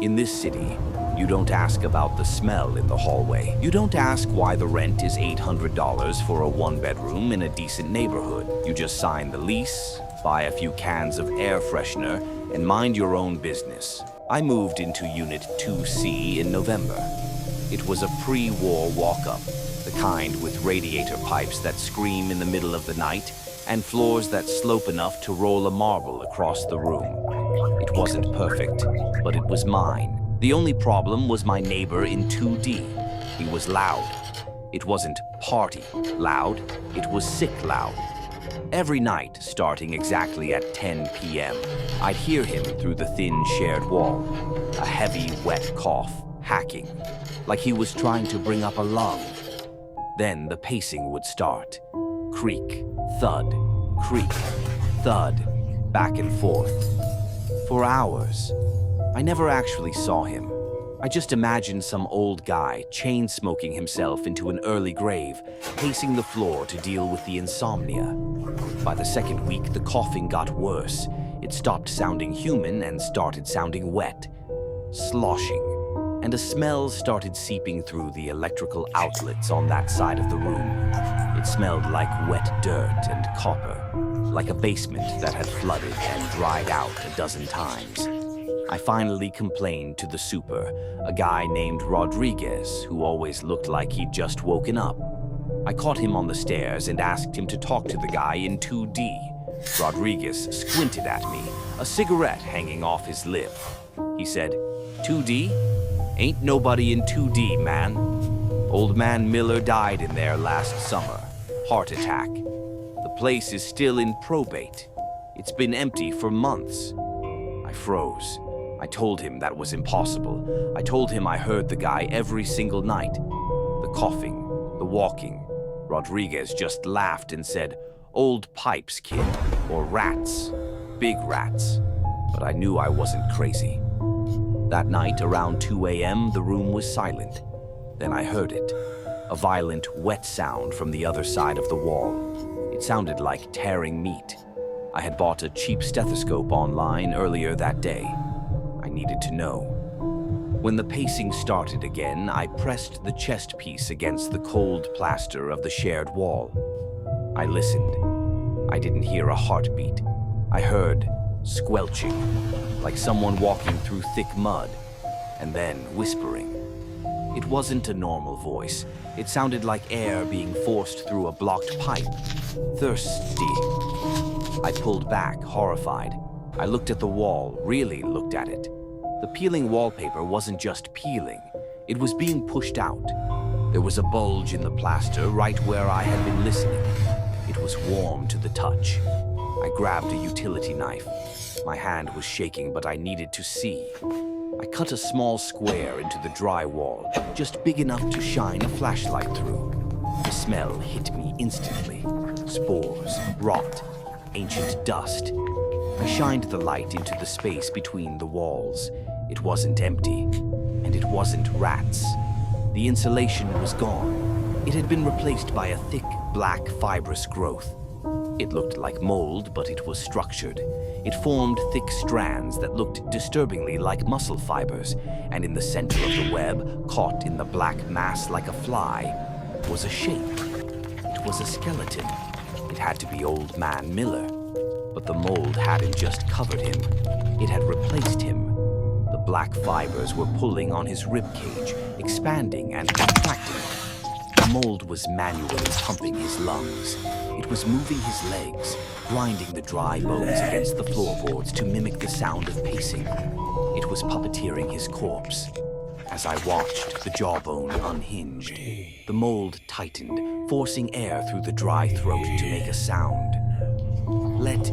In this city, you don't ask about the smell in the hallway. You don't ask why the rent is $800 for a one-bedroom in a decent neighborhood. You just sign the lease, buy a few cans of air freshener, and mind your own business. I moved into Unit 2C in November. It was a pre-war walk-up, the kind with radiator pipes that scream in the middle of the night and floors that slope enough to roll a marble across the room. It wasn't perfect, but it was mine. The only problem was my neighbor in 2D. He was loud. It wasn't party loud, it was sick loud. Every night, starting exactly at 10 p.m., I'd hear him through the thin shared wall, a heavy, wet cough, hacking, like he was trying to bring up a lung. Then the pacing would start. Creak, thud, creak, thud, back and forth. For hours. I never actually saw him. I just imagined some old guy chain-smoking himself into an early grave, pacing the floor to deal with the insomnia. By the second week, the coughing got worse. It stopped sounding human and started sounding wet, sloshing, and a smell started seeping through the electrical outlets on that side of the room. It smelled like wet dirt and copper, like a basement that had flooded and dried out a dozen times. I finally complained to the super, a guy named Rodriguez, who always looked like he'd just woken up. I caught him on the stairs and asked him to talk to the guy in 2D. Rodriguez squinted at me, a cigarette hanging off his lip. He said, "2D? Ain't nobody in 2D, man. Old man Miller died in there last summer. Heart attack. The place is still in probate. It's been empty for months." I froze. I told him that was impossible. I told him I heard the guy every single night. The coughing, the walking. Rodriguez just laughed and said, "Old pipes, kid, or rats. Big rats." But I knew I wasn't crazy. That night, around 2 a.m., the room was silent. Then I heard it. A violent, wet sound from the other side of the wall. It sounded like tearing meat. I had bought a cheap stethoscope online earlier that day. I needed to know. When the pacing started again, I pressed the chest piece against the cold plaster of the shared wall. I listened. I didn't hear a heartbeat. I heard squelching, like someone walking through thick mud, and then whispering. It wasn't a normal voice. It sounded like air being forced through a blocked pipe. Thirsty. I pulled back, horrified. I looked at the wall, really looked at it. The peeling wallpaper wasn't just peeling. It was being pushed out. There was a bulge in the plaster right where I had been listening. It was warm to the touch. I grabbed a utility knife. My hand was shaking, but I needed to see. I cut a small square into the drywall, just big enough to shine a flashlight through. The smell hit me instantly. Spores, rot, ancient dust. I shined the light into the space between the walls. It wasn't empty, and it wasn't rats. The insulation was gone. It had been replaced by a thick, black, fibrous growth. It looked like mold, but it was structured. It formed thick strands that looked disturbingly like muscle fibers, and in the center of the web, caught in the black mass like a fly, was a shape. It was a skeleton. It had to be Old Man Miller. But the mold hadn't just covered him. It had replaced him. The black fibers were pulling on his ribcage, expanding and contracting. The mold was manually pumping his lungs. It was moving his legs, grinding the dry bones against the floorboards to mimic the sound of pacing. It was puppeteering his corpse. As I watched, the jawbone unhinged. The mold tightened, forcing air through the dry throat to make a sound. "Let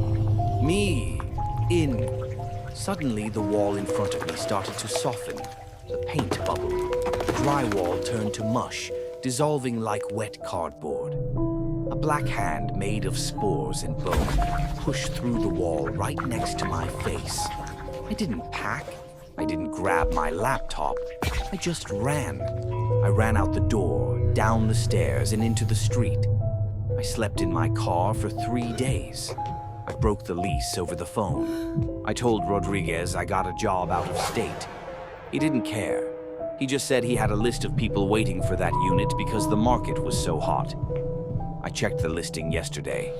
me in." Suddenly, the wall in front of me started to soften. The paint bubbled. The drywall turned to mush, dissolving like wet cardboard. A black hand made of spores and bone pushed through the wall right next to my face. I didn't pack. I didn't grab my laptop. I just ran. I ran out the door, down the stairs, and into the street. I slept in my car for 3 days. I broke the lease over the phone. I told Rodriguez I got a job out of state. He didn't care. He just said he had a list of people waiting for that unit because the market was so hot. I checked the listing yesterday.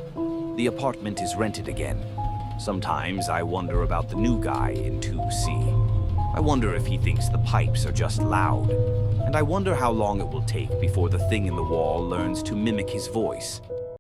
The apartment is rented again. Sometimes I wonder about the new guy in 2C. I wonder if he thinks the pipes are just loud. And I wonder how long it will take before the thing in the wall learns to mimic his voice.